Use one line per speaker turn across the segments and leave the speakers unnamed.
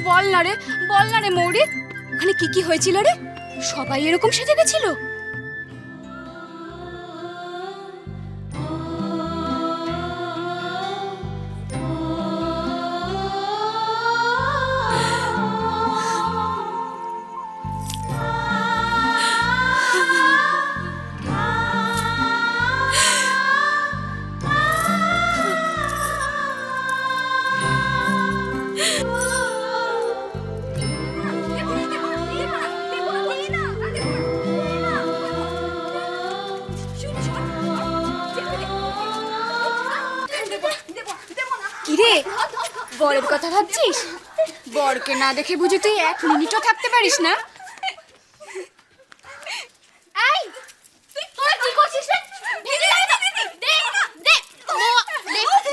বল না রে মৌরি, ওখানে কি কি হয়েছিল রে? সবাই এরকম সেজে গেছিল? কিরে, বরের কথা ভাবছিস? বরকে না দেখে বুঝি তুই 1 মিনিটও থাকতে পারিস না? এই তুই তোরা কি করছিস রে? ভেঙে গেল তো।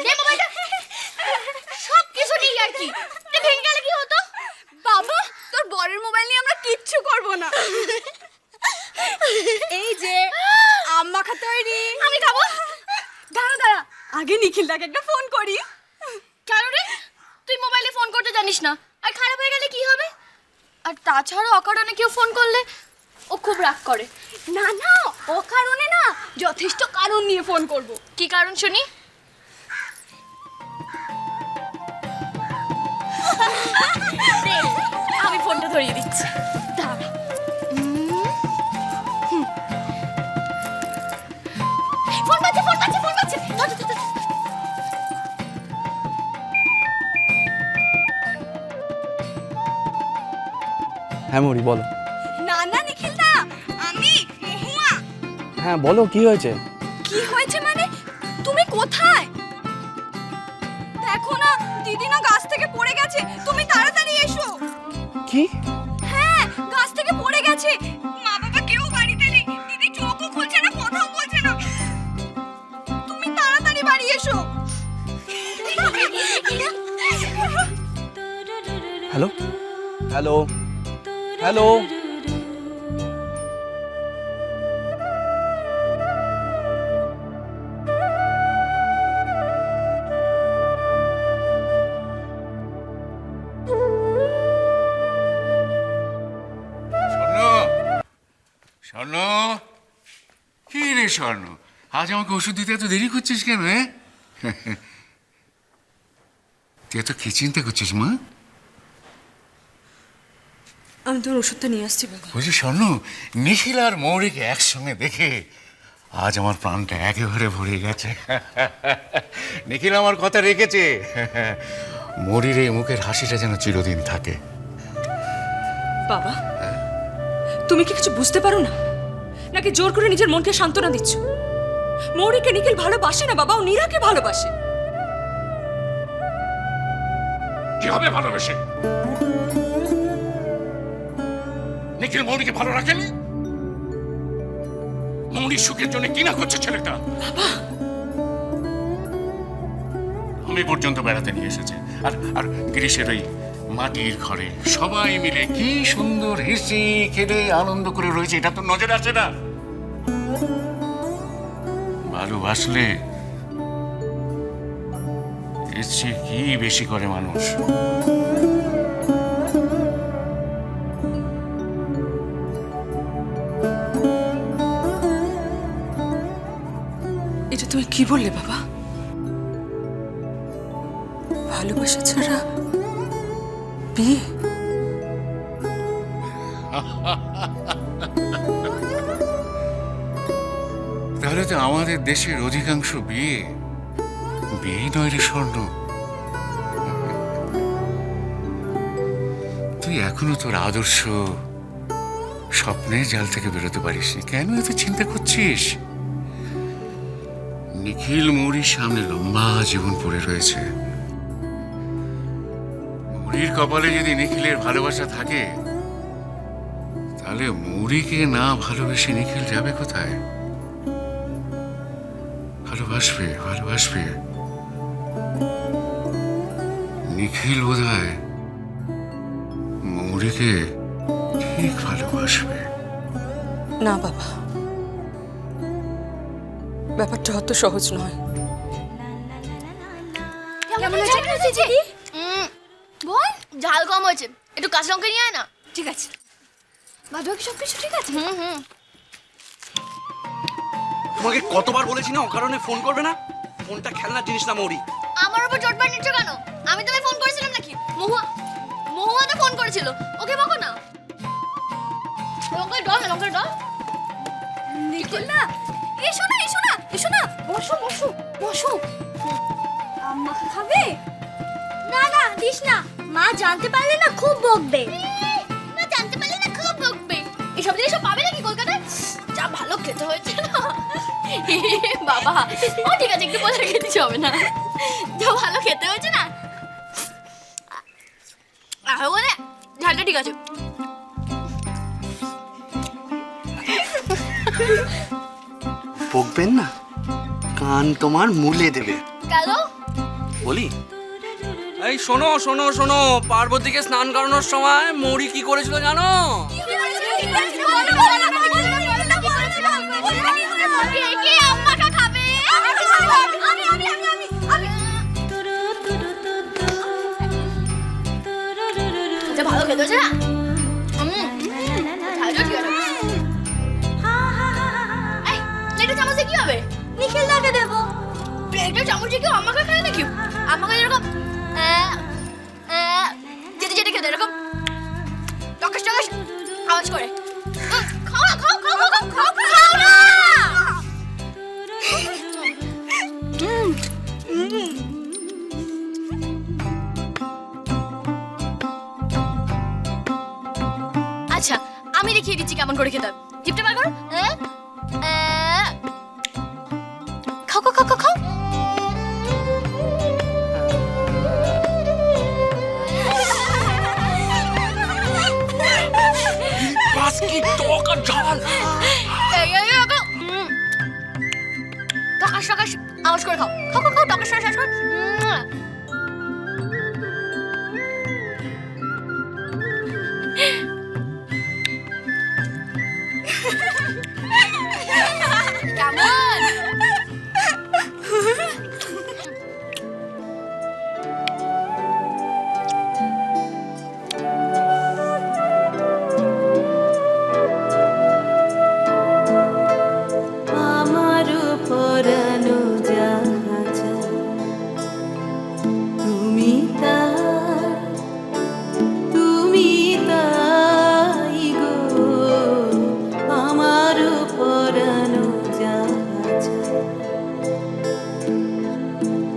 দে মোবাইলটা। সব কিছু নেই আর কি, ভেঙে গেলে কি হতো? বাবা, তোর বরের মোবাইল নিয়ে আমরা কিচ্ছু করব না। এই যে আম মাখা তৈরি। আমি খাবো। দাঁড়া, আগে নিখিলদাকে একটা ফোন করি। কেন রে, তুই মোবাইলে ফোন করতে জানিস না? আর খারাপ হয়ে গেলে কি হবে? আর তাছাড়া অকারণে কেউ ফোন করলে ও খুব রাগ করে। না অকারণে না, যথেষ্ট কারণ নিয়ে ফোন করব। কি কারণ শুনি? আমি ফোনটা ধরিয়ে দিচ্ছি, দাঁড়া। ফোন বাজছে। ধর।
হ্যাঁ মৌরি বলো।
না নিখিলদা, আমি মহুয়া।
হ্যাঁ বলো, কি হয়েছে?
কি হয়েছে মানে? তুমি কোথায়? দেখো না, দিদি না গাছ থেকে পড়ে গেছে, তুমি তাড়াতাড়ি এসো।
কি?
হ্যাঁ, গাছ থেকে পড়ে গেছে। মা বাবা কেউ বাড়িতে নেই, দিদি চোখও খুলছে না, কথাও বলছে না। তুমি তাড়াতাড়ি বাড়ি এসো।
হ্যালো হ্যালো হ্যালো
স্বর্ণ, কি রে স্বর্ণ, আজ আমাকে ওষুধ দিতে এত দেরি করছিস কেন? তুই এত কি চিন্তা করছিস মা?
আমি তোর ওষুধটা নিয়ে আসছি বাবা।
বলছি স্বর্ণ, নিখিল আর মৌরিকে একসঙ্গে দেখে আজ আমার প্রাণটা একেবারে ভরে গেছে। নিখিল আমার কথা রেখেছে, মৌরির এই মুখের হাসিটা যেন চিরদিন থাকে।
বাবা, তুমি কি কিছু বুঝতে পারো না? নাকি জোর করে নিজের মনকে সান্ত্বনা দিচ্ছ? মৌরিকে নিখিল ভালোবাসে না বাবা, ও নীরাকে ভালোবাসে।
কি হবে ভালোবেসে? নিখিল মৌরিকে ভালো রাখেনি? মৌরির সুখের জন্য কি না করছে ছেলেটা?
বাবা,
আমি পর্যন্ত বেড়াতে নিয়ে এসেছে, আর গ্রীষ্মের ওই মাটির ঘরে সবাই মিলে কি সুন্দর হেসে খেলে আনন্দ করে রয়েছে, এটা তো নজরে আসে না? ভালোবাসলে এর চেয়ে কি বেশি করে মানুষ?
এটা তুমি কি বললে বাবা? ভালোবাসা ছাড়া বিয়ে?
তাহলে তো আমাদের দেশের অধিকাংশ বিয়ে নয় রে স্বর্ণ। তুই এখনো তোর আদর্শ স্বপ্নের জাল থেকে বেরোতে পারিসনি, কেন এত চিন্তা করছিস? নিখিল মৌরির সামনে লম্বা জীবন পড়ে রয়েছে। মৌরির কপালে যদি নিখিলের ভালোবাসা থাকে, তাহলে মৌরিকে না ভালোবেসে নিখিল যাবে কোথায়? ভালোবাসবে। নিখিল বোধহয় মৌরিকে ঠিক ভালোবাসবে।
না বাবা, ব্যাপারটা অত সহজ নয়।
কেমন হয়েছে দিদি? বল। ঝাল কম হয়েছে, একটু কাঁচা লঙ্কা নিয়ে আয় না।
ঠিক আছে বাদ বাকি সব কিছু ঠিক আছে?
হুম।
তোমাকে কতবার বলেছি না অকারণে ফোন করবে না? ফোনটা খেলনার জিনিস না মৌরি।
আমার উপর চোট পাট নিচ্ছ কেন? আমি তোমায় ফোন করেছিলাম নাকি? মহুয়া তো ফোন করেছিল, ওকে বকো না। লঙ্কার ডল
নিখিল না, এসো না, বসো।
আম্মা খাবে? না দিস না, মা জানতে পারলে না খুব বকবে। এসব জিনিস পাবে নাকি কলকাতায়? যা ভালো খেতে হয়েছে না বাবা। ও ঠিক আছে, একটু পয়সা খেতে হবে না, যা ভালো খেতে হয়েছে না। আর বলে ঝালটা ঠিক আছে।
বকবেন না, কান তোমার মুলে দেবে।
কেন?
বলি, এই শোনো শোনো শোনো, পার্বতীকে স্নান করানোর সময় মৌরি কি করেছিল জানো?
ভালো খেতে হচ্ছে না? প্লেটের চামচে কি হবে? নিখিল দাকে দেবো। প্লেটের চামচে কেউ আমাকে খায় নাকি? আমাকে এরকম যেতে খেতে এরকম টকাস আওয়াজ করে। খাও না। আচ্ছা, আমি দেখিয়ে দিচ্ছি কেমন করে খেতে হবে। জিপটা বার করো। খাও।
বাস কি টক আর ঝাল।
টকাস আওয়াজ করে খাও টকাস আওয়াজ করে। কেমন?
আমার পরানো জাহাজ তুমি তাই গো, আমার পরানো জাহাজ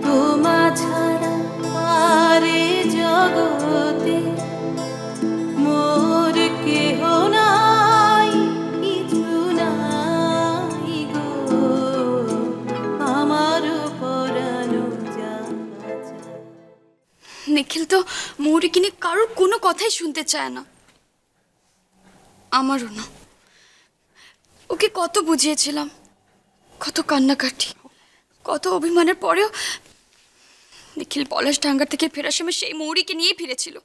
তোমা ছাড়া আরে জগতে মোর কেহ নাই, কিছু নাই গো, আমার পরানো জাহাজ।
নিখিল তো মৌরি কিনে কারোর কোনো কথাই শুনতে চায় না, আমারও না। ওকে কত বুঝিয়েছিলাম, কত কান্নাকাটি, কত অভিমানের পরেও নিখিল পলাশডাঙ্গা থেকে ফেরার সময় সেই মৌরিকে নিয়েই ফিরেছিল।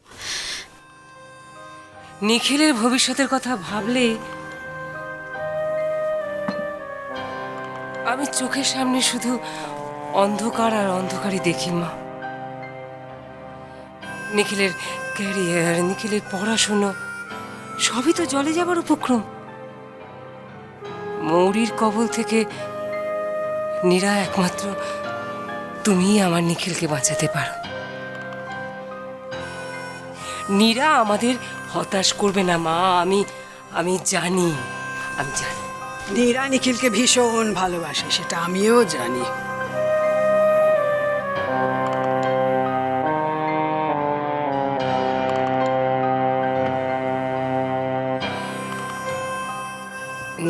নিখিলের ভবিষ্যতের কথা ভাবলে আমি চোখের সামনে শুধু অন্ধকার আর অন্ধকারই দেখি মা। নিখিলের ক্যারিয়ার, নিখিলের পড়াশুনো সবই তো জলে যাবার উপক্রম। মৌরির কবল থেকে নীরা একমাত্র তুমিই আমার নিখিলকে বাঁচাতে পারো। নীরা আমাদের হতাশ করবে না মা, আমি জানি।
নীরা নিখিলকে ভীষণ ভালোবাসে, সেটা আমিও জানি।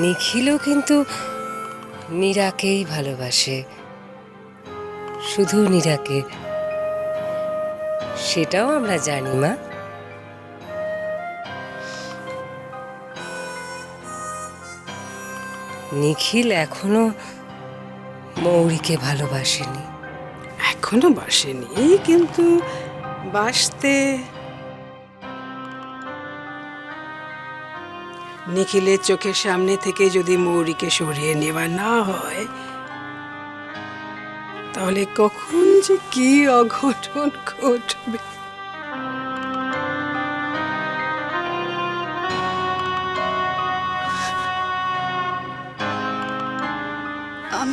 নিখিলও কিন্তু নীরাকেই ভালোবাসে, শুধু নীরাকে, সেটাও আমরা জানি মা। নিখিল এখনো মৌরিকে ভালোবাসেনি।
এখনো বাসেনি, কিন্তু বাসতে নিখিলের চোখের সামনে থেকে যদি মৌরিকে সরিয়ে নেওয়া না হয়, তাহলে কখন যে কি অঘটন ঘটবে।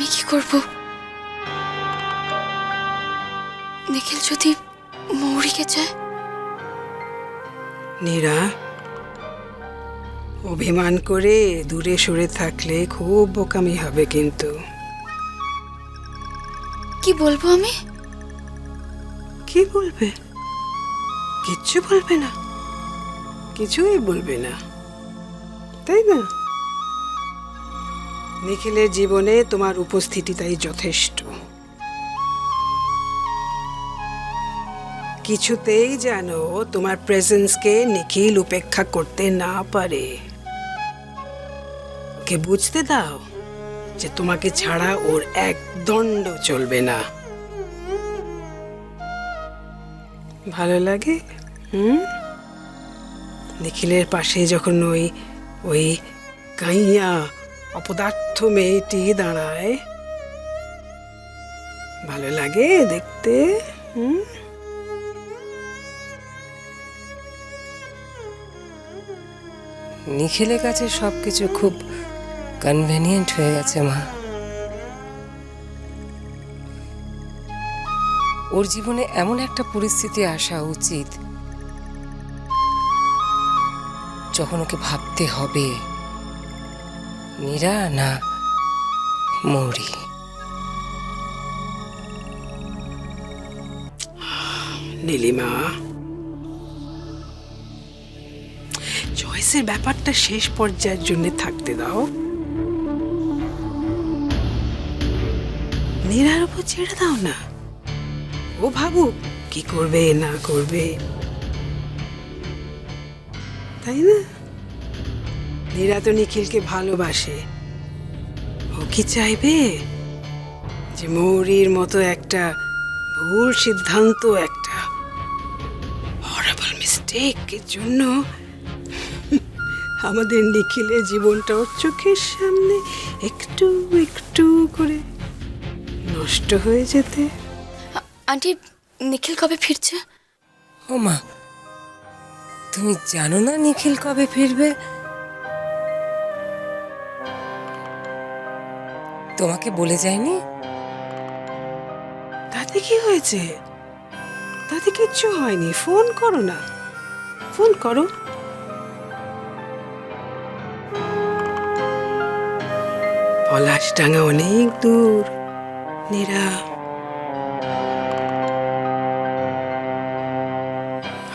আমি কি করব? নিখিল যদি মৌরিকে চায়?
নীরা, অভিমান করে দূরে সরে থাকলে খুব বোকামি হবে কিন্তু।
কি বলবো আমি?
কি বলবে? কিচ্ছু বলবে না, কিছুই বলবে না, তাই না? নিখিলের জীবনে তোমার উপস্থিতি তাই যথেষ্ট। কিছুতেই যেন তোমার প্রেজেন্সকে নিখিল উপেক্ষা করতে না পারে। ওকে বুঝতে দাও যে তোমাকে ছাড়া ওর এক দণ্ড চলবে না। ভালো লাগে? নিখিলের পাশে যখন ওই গাইয়া অপদার্থ মেয়েটি দাঁড়ায়, ভালো লাগে দেখতে?
নিখিলের কাছে সব কিছু খুব কনভেনিয়েন্ট হয়ে গেছে মা। ওর জীবনে এমন একটা পরিস্থিতি আসা উচিত যখন ওকে ভাবতে হবে মীরা না মৌরি।
নীলিমা, চয়েসের ব্যাপারটা শেষ পর্যায়ের জন্য থাকতে দাও। নীরার উপর ছেড়ে দাও না, ও ভাবুক কি করবে না করবে, তাই না? নীরা তো নিখিলকে ভালোবাসে। ও কি চাইবে যে মৌরির মতো একটা ভুল সিদ্ধান্ত, একটা হরেবল মিস্টেকের জন্য আমাদের নিখিলের জীবনটা ওর চোখের সামনে একটু একটু করে নষ্ট হয়ে যেতে?
আন্টি, নিখিল কবে ফিরছে?
ও মা, তুমি জানো না নিখিল কবে ফিরবে? তোমাকে বলে যায়নি?
তাতে কি হয়েছে? তাতে কিচ্ছু হয়নি। ফোন করো না, ফোন করো। পলাশডাঙ্গা অনেক দূর Nira,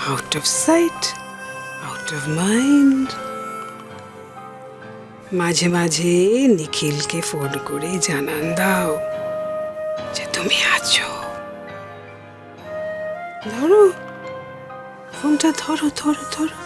out of sight out of mind. মাঝে মাঝে নিখিলকে ফোন করে জানান দাও যে তুমি আছো। ধরো ফোনটা, ধরো ধরো ধরো।